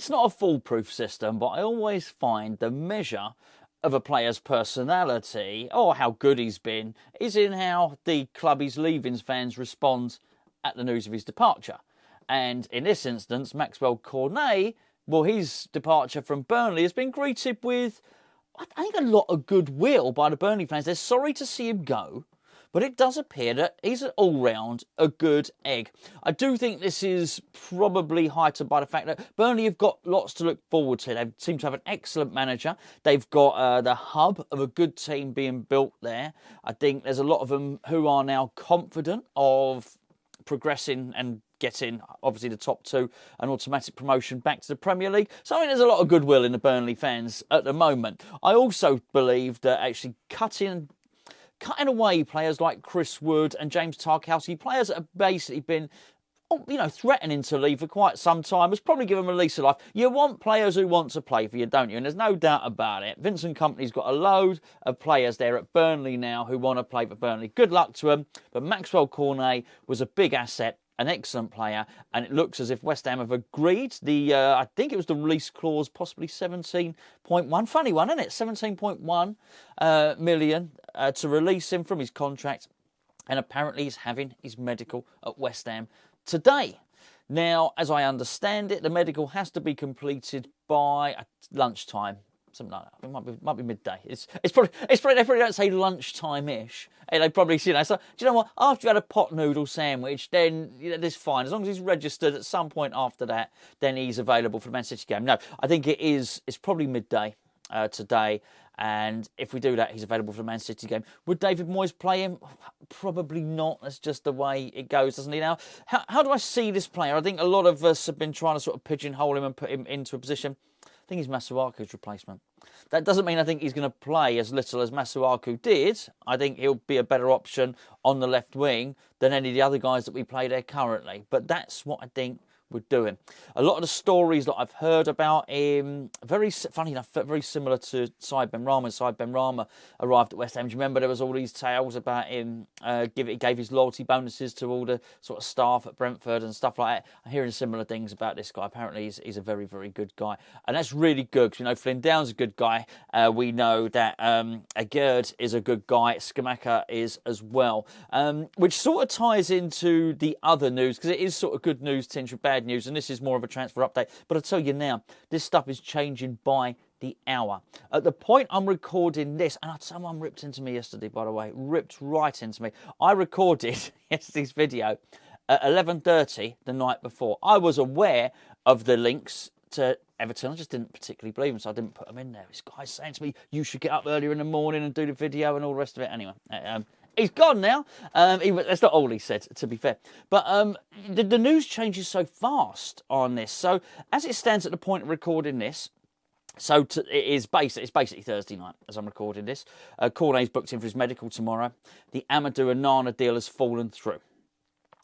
it's not a foolproof system, but I always find the measure of a player's personality or how good he's been is in how the club he's leaving's fans respond at the news of his departure. And in this instance, Maxwel Cornet, well, his departure from Burnley has been greeted with, I think, a lot of goodwill by the Burnley fans. They're sorry to see him go, but it does appear that he's all-round a good egg. I do think this is probably heightened by the fact that Burnley have got lots to look forward to. They seem to have an excellent manager. They've got the hub of a good team being built there. I think there's a lot of them who are now confident of progressing and getting, obviously, the top two, an automatic promotion back to the Premier League. So I think there's a lot of goodwill in the Burnley fans at the moment. I also believe that actually cutting away players like Chris Wood and James Tarkowski, players that have basically been, threatening to leave for quite some time, has probably given them a lease of life. You want players who want to play for you, don't you? And there's no doubt about it. Vincent Kompany's got a load of players there at Burnley now who want to play for Burnley. Good luck to them. But Maxwel Cornet was a big asset, an excellent player, and it looks as if West Ham have agreed. I think it was the release clause, possibly 17.1. Funny one, isn't it? 17.1 million to release him from his contract. And apparently he's having his medical at West Ham today. Now, as I understand it, the medical has to be completed by lunchtime. Something like that. It might be midday. It's probably they probably don't say lunchtime-ish. They probably, so do you know what? After you had a pot noodle sandwich, then that's fine. As long as he's registered at some point after that, then he's available for the Man City game. No, I think it's probably midday today. And if we do that, he's available for the Man City game. Would David Moyes play him? Probably not. That's just the way it goes, doesn't he? Now, how do I see this player? I think a lot of us have been trying to sort of pigeonhole him and put him into a position. I think he's Masuaku's replacement. That doesn't mean I think he's going to play as little as Masuaku did. I think he'll be a better option on the left wing than any of the other guys that we play there currently. But that's what I think would do him. A lot of the stories that I've heard about him, funny enough, very similar to Said Benrahma. When Said Benrahma arrived at West Ham, do you remember there was all these tales about him, he gave his loyalty bonuses to all the sort of staff at Brentford and stuff like that. I'm hearing similar things about this guy. Apparently he's a very, very good guy. And that's really good, because Flynn Downs a good guy. We know that Agerd is a good guy. Skamaka is as well. Which sort of ties into the other news, because it is sort of good news tinged with bad news, and this is more of a transfer update. But I tell you now, this stuff is changing by the hour. At the point I'm recording this, and someone ripped into me yesterday, by the way, ripped right into me. I recorded yesterday's video at 11:30 the night before. I was aware of the links to Everton. I just didn't particularly believe them, so I didn't put them in there. This guy's saying to me, you should get up earlier in the morning and do the video and all the rest of it. Anyway, he's gone now. That's not all he said, to be fair. But the news changes so fast on this. So as it stands at the point of recording this, it's basically Thursday night as I'm recording this. Cornet's booked in for his medical tomorrow. The Amadou Onana deal has fallen through.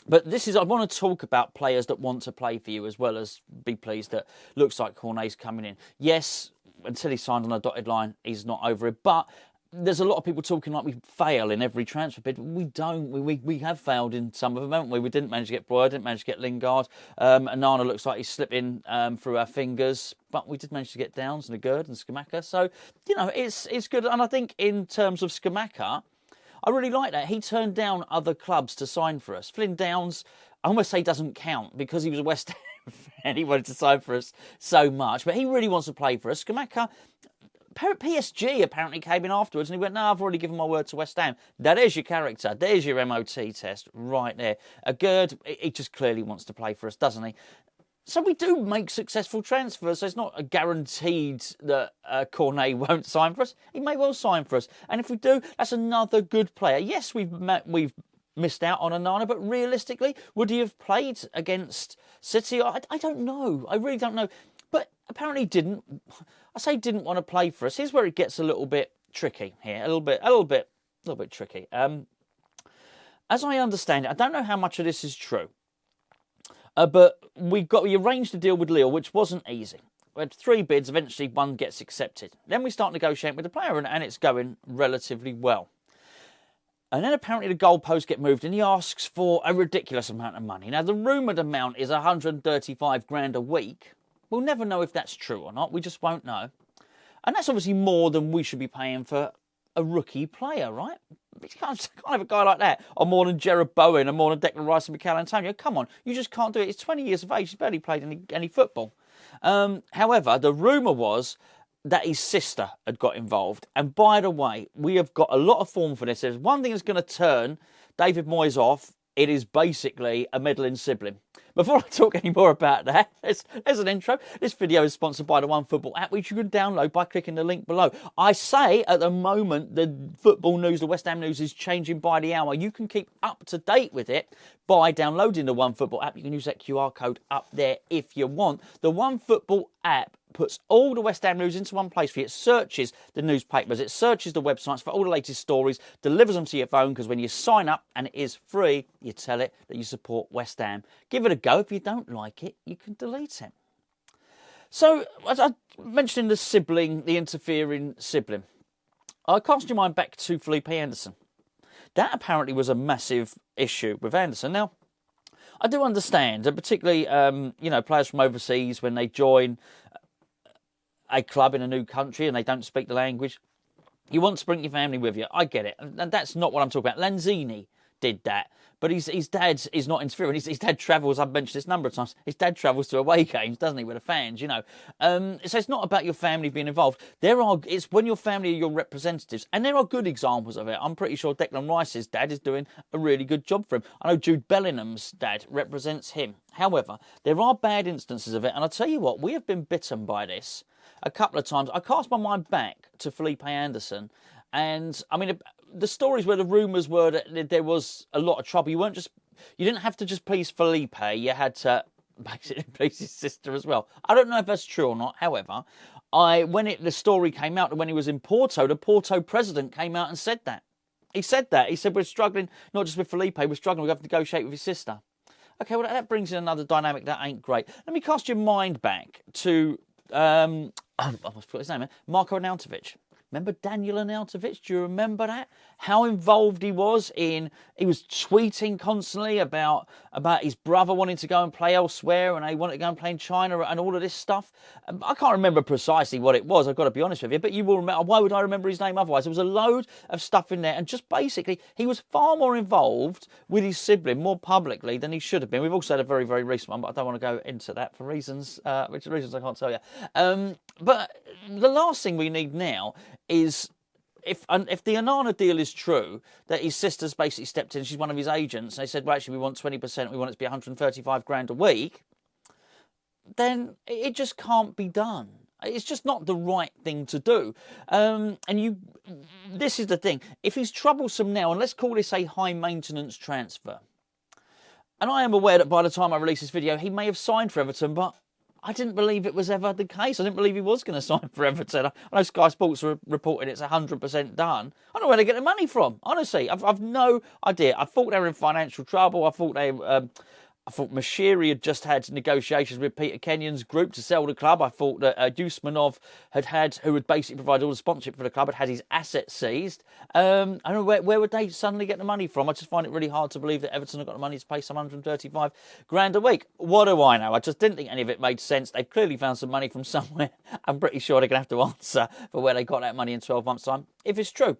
But I want to talk about players that want to play for you, as well as be pleased that looks like Cornet's coming in. Yes, until he's signed on a dotted line, he's not over it. But there's a lot of people talking like we fail in every transfer bid. We don't. We have failed in some of them, haven't we? We didn't manage to get Broyer, didn't manage to get Lingard. Onana looks like he's slipping through our fingers. But we did manage to get Downs and Agerd and Skamaka. So, it's good. And I think in terms of Skamaka, I really like that. He turned down other clubs to sign for us. Flynn Downs, I almost say doesn't count because he was a West Ham fan. He wanted to sign for us so much. But he really wants to play for us. Skamaka, PSG apparently came in afterwards and he went, no, I've already given my word to West Ham. That is your character. There's your MOT test right there. Agerd, he just clearly wants to play for us, doesn't he? So we do make successful transfers. So it's not a guaranteed that Cornet won't sign for us. He may well sign for us. And if we do, that's another good player. Yes, we've missed out on Onana, but realistically, would he have played against City? I don't know. I really don't know. But apparently didn't. I say didn't want to play for us. Here's where it gets a little bit tricky here. A little bit tricky. As I understand it, I don't know how much of this is true. But we arranged a deal with Lille, which wasn't easy. We had 3 bids, eventually one gets accepted. Then we start negotiating with the player, and it's going relatively well. And then apparently the goalposts get moved, and he asks for a ridiculous amount of money. Now, the rumoured amount is 135 grand a week, We'll never know if that's true or not. We just won't know. And that's obviously more than we should be paying for a rookie player, right? You can't have a guy like that, or more than Gerard Bowen, or more than Declan Rice and Mikel Antonio. Come on, you just can't do it. He's 20 years of age. He's barely played any football. However, the rumour was that his sister had got involved. And by the way, we have got a lot of form for this. There's one thing that's going to turn David Moyes off. It is basically a meddling sibling. Before I talk any more about that, there's an intro. This video is sponsored by the OneFootball app, which you can download by clicking the link below. I say at the moment the football news, the West Ham news is changing by the hour. You can keep up to date with it by downloading the OneFootball app. You can use that QR code up there if you want. The OneFootball app puts all the West Ham news into one place for you. It searches the newspapers, it searches the websites for all the latest stories, delivers them to your phone, because when you sign up, and it is free, you tell it that you support West Ham. Give it a go. If you don't like it, you can delete it. So, as I mentioned, the interfering sibling, I cast your mind back to Felipe Anderson. That apparently was a massive issue with Anderson. Now, I do understand that particularly, players from overseas, when they join a club in a new country and they don't speak the language, you want to bring your family with you. I get it. And that's not what I'm talking about. Lanzini did that. But his dad is not interfering. His dad travels, I've mentioned this a number of times, his dad travels to away games, doesn't he, with the fans, So it's not about your family being involved. It's when your family are your representatives. And there are good examples of it. I'm pretty sure Declan Rice's dad is doing a really good job for him. I know Jude Bellingham's dad represents him. However, there are bad instances of it. And I'll tell you what, we have been bitten by this a couple of times. I cast my mind back to Felipe Anderson, and I mean, the stories where the rumours were that there was a lot of trouble. You didn't have to just please Felipe. You had to basically please his sister as well. I don't know if that's true or not. However, the story came out that when he was in Porto, the Porto president came out and said that. He said we're struggling not just with Felipe, we're struggling. We have to negotiate with his sister. Okay, well that brings in another dynamic that ain't great. Let me cast your mind back to I forgot his name, Marko Arnautovic. Remember Daniel Arnautovic? Do you remember that? How involved he was he was tweeting constantly about his brother wanting to go and play elsewhere, and he wanted to go and play in China and all of this stuff. I can't remember precisely what it was, I've got to be honest with you, but you will remember. Why would I remember his name otherwise? There was a load of stuff in there, and just basically, he was far more involved with his sibling more publicly than he should have been. We've also had a very, very recent one, but I don't want to go into that for reasons I can't tell you. But the last thing we need now is, if the Onana deal is true, that his sister's basically stepped in, she's one of his agents, and they said, well, actually, we want 20%, we want it to be 135 grand a week, then it just can't be done. It's just not the right thing to do. This is the thing. If he's troublesome now, and let's call this a high-maintenance transfer, and I am aware that by the time I release this video, he may have signed for Everton, but I didn't believe it was ever the case. I didn't believe he was going to sign for Everton. I know Sky Sports are reporting it's 100% done. I don't know where they get the money from. Honestly, I've no idea. I thought they were in financial trouble. I thought Mashiri had just had negotiations with Peter Kenyon's group to sell the club. I thought that Usmanov who had basically provided all the sponsorship for the club, had his assets seized. I don't know where would they suddenly get the money from. I just find it really hard to believe that Everton have got the money to pay some 135 grand a week. What do I know? I just didn't think any of it made sense. They've clearly found some money from somewhere. I'm pretty sure they're going to have to answer for where they got that money in 12 months' time, if it's true.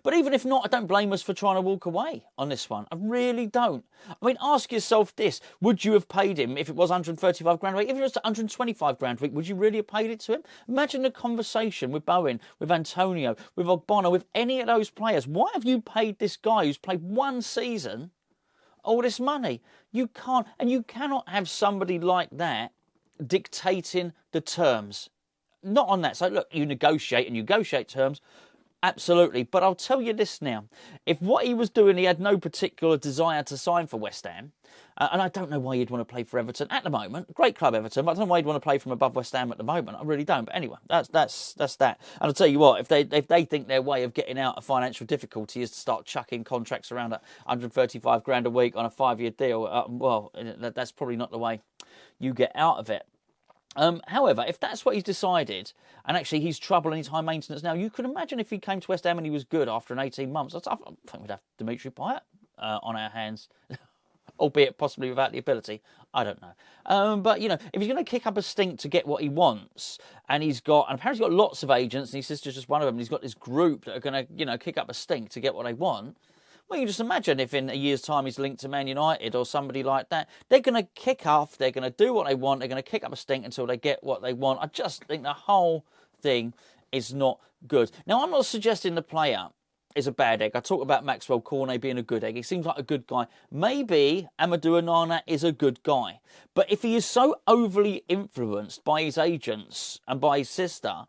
But even if not, I don't blame us for trying to walk away on this one. I really don't. I mean, ask yourself this. Would you have paid him if it was 135 grand a week? If it was 125 grand a week, would you really have paid it to him? Imagine the conversation with Bowen, with Antonio, with Ogbonna, with any of those players. Why have you paid this guy who's played one season all this money? You can't, and you cannot have somebody like that dictating the terms. Not on that. So, look, you negotiate terms. Absolutely. But I'll tell you this now. If what he was doing, he had no particular desire to sign for West Ham, and I don't know why you'd want to play for Everton at the moment. Great club, Everton, but I don't know why you'd want to play from above West Ham at the moment. I really don't. But anyway, that's that. And I'll tell you what, if they think their way of getting out of financial difficulty is to start chucking contracts around at 135 grand a week on a 5-year deal, that's probably not the way you get out of it. However, if that's what he's decided, and actually he's trouble and he's high maintenance now, you can imagine if he came to West Ham and he was good after an 18 months. I think we'd have Dimitri Payet on our hands. albeit possibly without the ability. I don't know. But, you know, if he's going to kick up a stink to get what he wants, and apparently he's got lots of agents, and his sister's just one of them, and he's got this group that are going to, you know, kick up a stink to get what they want. Well, you can just imagine if in a year's time he's linked to Man United or somebody like that. They're going to kick off, they're going to do what they want, they're going to kick up a stink until they get what they want. I just think the whole thing is not good. Now, I'm not suggesting the player is a bad egg. I talk about Maxwel Cornet being a good egg. He seems like a good guy. Maybe Amadou Onana is a good guy. But if he is so overly influenced by his agents and by his sister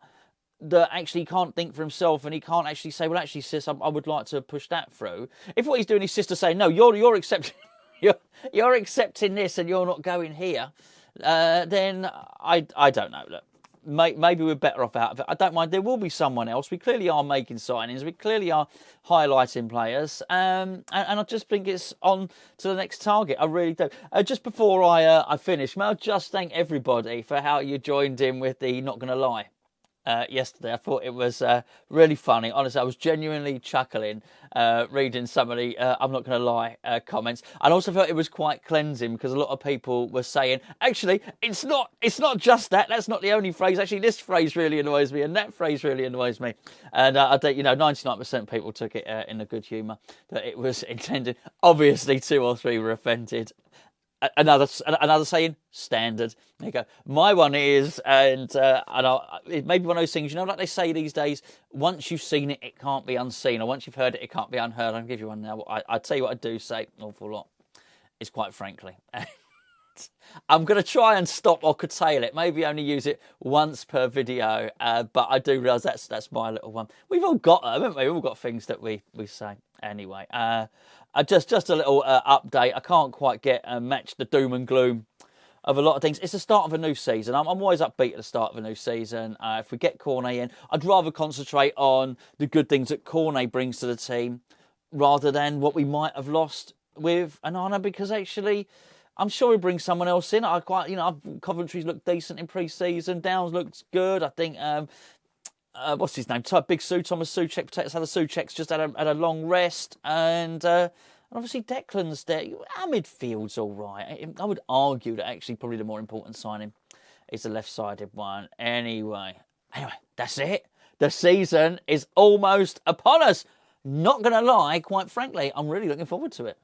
that actually he can't think for himself and he can't actually say, well, actually, sis, I would like to push that through. If what he's doing, his sister saying, no, you're accepting, you're accepting this and you're not going here, then I don't know. Look, maybe we're better off out of it. I don't mind. There will be someone else. We clearly are making signings. We clearly are highlighting players. And I just think it's on to the next target. I really do. Just before I finish, may I just thank everybody for how you joined in with the Not Gonna Lie yesterday. I thought it was really funny. Honestly, I was genuinely chuckling reading some of the I'm not going to lie comments. I also felt it was quite cleansing because a lot of people were saying, actually, it's not just that. That's not the only phrase. Actually, this phrase really annoys me and that phrase really annoys me. And I think, 99% of people took it in a good humour that it was intended. Obviously, 2 or 3 were offended. Another saying, standard. There you go. My one is, it may be one of those things, like they say these days, once you've seen it, it can't be unseen, or once you've heard it, it can't be unheard. I'll give you one now. I tell you what I do say an awful lot, is quite frankly. I'm going to try and stop or curtail it, maybe only use it once per video, but I do realise that's my little one. We've all got them, haven't we? We've all got things that we say. Anyway, just a little update. I can't quite match the doom and gloom of a lot of things. It's the start of a new season. I'm always upbeat at the start of a new season. If we get Cornet in, I'd rather concentrate on the good things that Cornet brings to the team rather than what we might have lost with Onana, because actually, I'm sure he brings someone else in. Coventry's looked decent in pre-season. Downs looks good. I think, what's his name? Thomas Souček. Potatoes had a Souček's just had a long rest. And obviously Declan's there. Our midfield's all right. I would argue that actually probably the more important signing is the left-sided one. Anyway, that's it. The season is almost upon us. Not going to lie, quite frankly, I'm really looking forward to it.